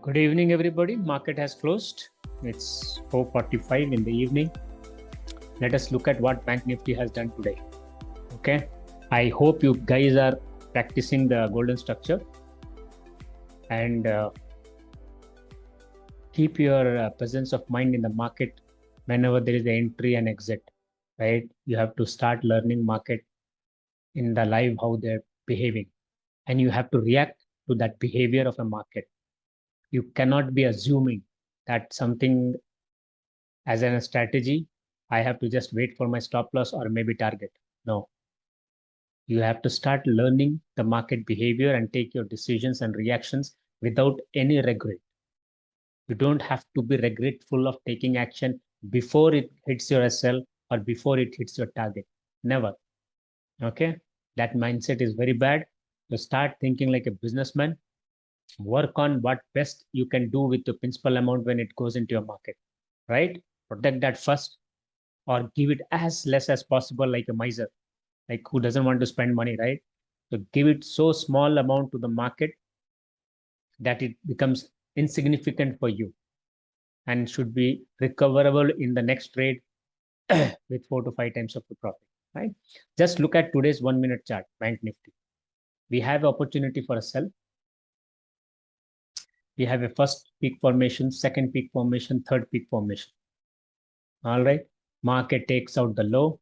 Good evening, everybody. Market has closed. It's 4:45 in the evening. Let us look at what Bank Nifty has done today. Okay. I hope you guys are practicing the golden structure and keep your presence of mind in the market whenever there is an entry and exit. Right. You have to start learning market in the live how they're behaving, and you have to react to that behavior of a market. You cannot be assuming that something as a strategy, I have to just wait for my stop loss or maybe target. No, you have to start learning the market behavior and take your decisions and reactions without any regret. You don't have to be regretful of taking action before it hits your SL or before it hits your target. Never. Okay. That mindset is very bad. You start thinking like a businessman. Work on what best you can do with the principal amount when it goes into your market, right? Protect that first, or give it as less as possible, like a miser, like who doesn't want to spend money, right? So give it so small amount to the market that it becomes insignificant for you and should be recoverable in the next trade with 4 to 5 times of the profit, right? Just look at today's 1 minute chart, Bank Nifty. We have opportunity for a sell. We have a first peak formation, second peak formation, third peak formation. All right. Market takes out the low.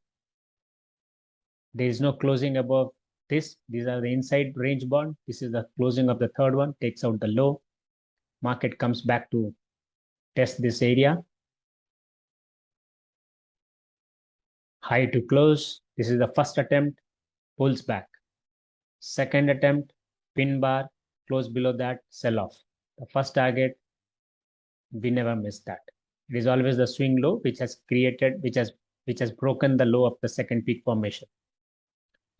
There is no closing above this. These are the inside range bond. This is the closing of the third one, takes out the low. Market comes back to test this area. High to close. This is the first attempt, pulls back. Second attempt, pin bar, close below that, sell off. The first target, we never miss that. It is always the swing low which has created, which has broken the low of the second peak formation.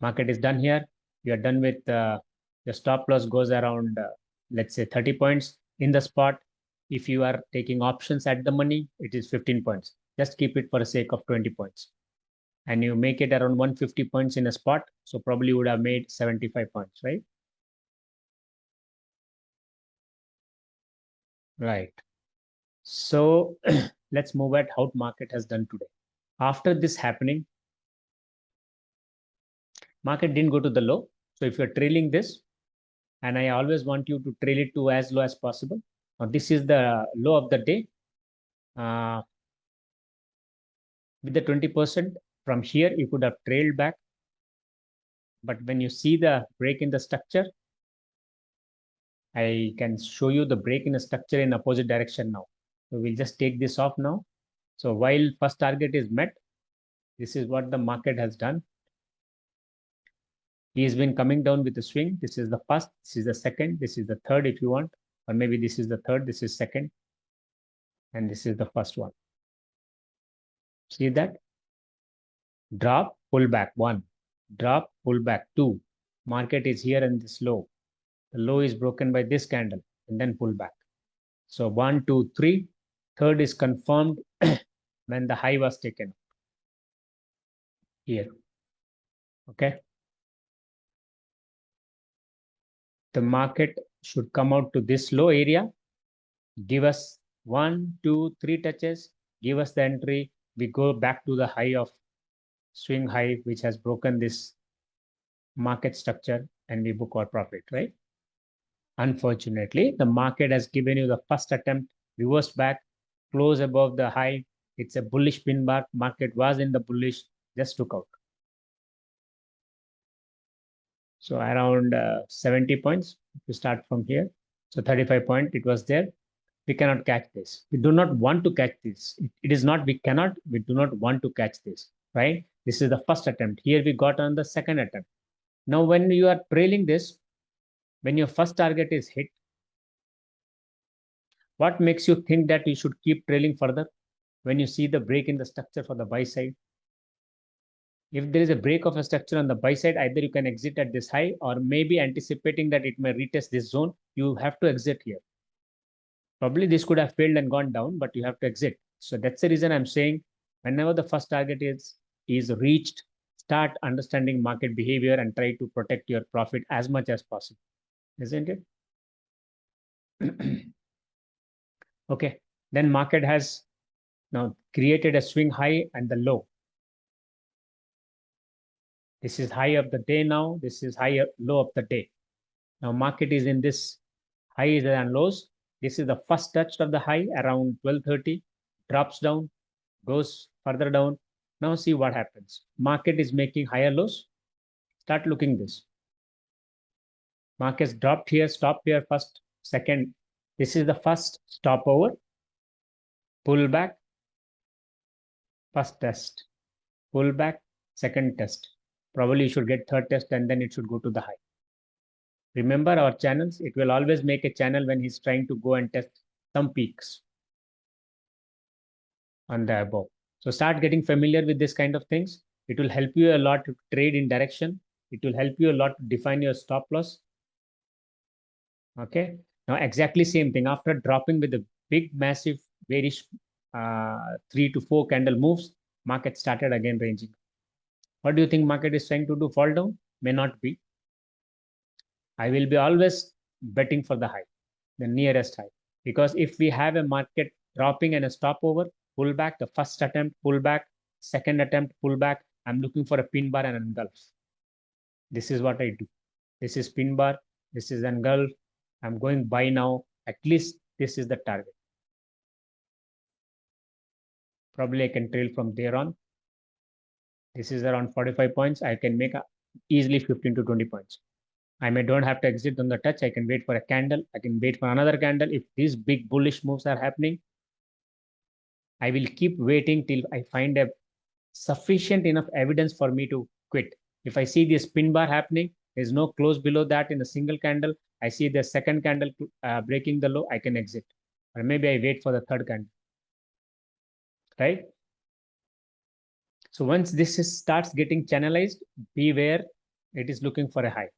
Market is done here. You are done with your stop loss goes around, let's say 30 points in the spot. If you are taking options at the money, it is 15 points. Just keep it for the sake of 20 points. And you make it around 150 points in a spot. So probably you would have made 75 points, right? Right. So let's move at how market has done today. After this happening, market didn't go to the low. So if you're trailing this, and I always want you to trail it to as low as possible. Now this is the low of the day. With the 20% from here, you could have trailed back. But when you see the break in the structure, I can show you the break in the structure in opposite direction now. So we'll just take this off now. So while first target is met, this is what the market has done. He has been coming down with the swing. This is the first, this is the second, this is the third if you want, or maybe this is the third, this is second, and this is the first one. See that? Drop, pull back, one. Drop, pull back, two. Market is here and this low. The low is broken by this candle and then pull back. So 1, 2, 3. Third is confirmed when the high was taken here. Okay. The market should come out to this low area, give us 1, 2, 3 touches, give us the entry. We go back to the high of swing high, which has broken this market structure, and we book our profit, right? Unfortunately, the market has given you the first attempt, reversed back, close above the high. It's a bullish pin bar. Market was in the bullish, just took out. So around 70 points, if you start from here. So 35 point, it was there. We cannot catch this. We do not want to catch this. It is not, we cannot, we do not want to catch this, right? This is the first attempt. Here we got on the second attempt. Now, when you are trailing this, when your first target is hit, what makes you think that you should keep trailing further when you see the break in the structure for the buy side? If there is a break of a structure on the buy side, either you can exit at this high, or maybe anticipating that it may retest this zone, you have to exit here. Probably this could have failed and gone down, but you have to exit. So that's the reason I'm saying whenever the first target is reached, start understanding market behavior and try to protect your profit as much as possible, isn't it? Okay. Then market has now created a swing high and the low. This is high of the day now. This is high low of the day. Now market is in this highs and lows. This is the first touch of the high around 12:30, drops down, goes further down. Now see what happens. Market is making higher lows. Start looking this. Markets dropped here, stop here first, second. This is the first stopover, pull back, first test, pull back, second test. Probably you should get third test and then it should go to the high. Remember our channels, it will always make a channel when he's trying to go and test some peaks on the above. So start getting familiar with this kind of things. It will help you a lot to trade in direction. It will help you a lot to define your stop loss. Okay. Now exactly same thing. After dropping with a big, massive, bearish 3 to 4 candle moves, market started again ranging. What do you think market is trying to do? Fall down? May not be. I will be always betting for the high, the nearest high. Because if we have a market dropping and a stopover, pull back, the first attempt, pull back, second attempt, pull back, I'm looking for a pin bar and an engulf. This is what I do. This is pin bar, this is engulf. I'm going buy now. At least this is the target. Probably I can trail from there on. This is around 45 points. I can make easily 15 to 20 points. I may don't have to exit on the touch. I can wait for a candle. I can wait for another candle. If these big bullish moves are happening, I will keep waiting till I find a sufficient enough evidence for me to quit. If I see this pin bar happening, there's no close below that in a single candle. I see the second candle breaking the low, I can exit. Or maybe I wait for the third candle, right? So once this starts getting channelized, beware, it is looking for a high.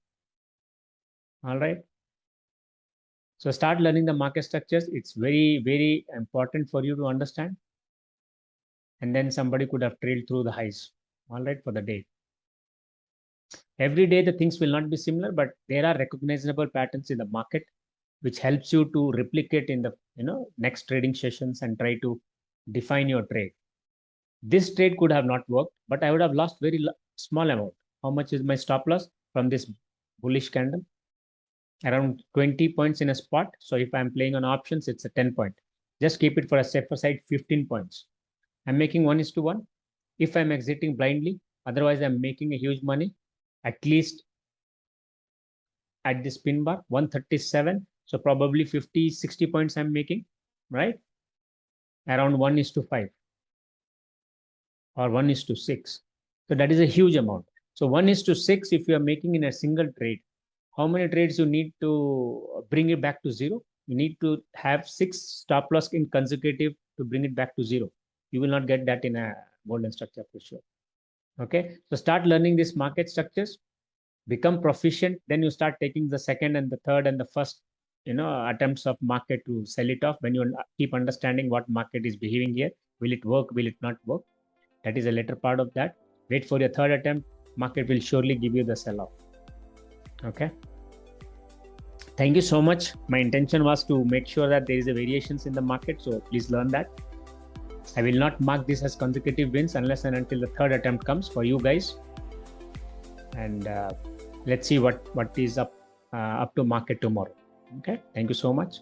All right. So start learning the market structures. It's very, very important for you to understand. And then somebody could have trailed through the highs, all right, for the day. Every day, the things will not be similar, but there are recognizable patterns in the market, which helps you to replicate in the next trading sessions and try to define your trade. This trade could have not worked, but I would have lost very small amount. How much is my stop loss from this bullish candle? Around 20 points in a spot. So if I'm playing on options, it's a 10 point. Just keep it for a safer side, 15 points. I'm making 1:1. If I'm exiting blindly, otherwise I'm making a huge money, at least at this pin bar, 137. So probably 50, 60 points I'm making, right? Around 1:5 or 1:6. So that is a huge amount. So 1:6, if you are making in a single trade, how many trades you need to bring it back to zero? You need to have 6 stop loss in consecutive to bring it back to zero. You will not get that in a golden structure for sure. Okay. So start learning these market structures, become proficient. Then you start taking the second and the third and the first, attempts of market to sell it off. When you keep understanding what market is behaving here, will it work? Will it not work? That is a later part of that. Wait for your third attempt. Market will surely give you the sell off. Okay. Thank you so much. My intention was to make sure that there is a variations in the market. So please learn that. I will not mark this as consecutive wins unless and until the third attempt comes for you guys. And let's see what is up to market tomorrow. Okay. Thank you so much.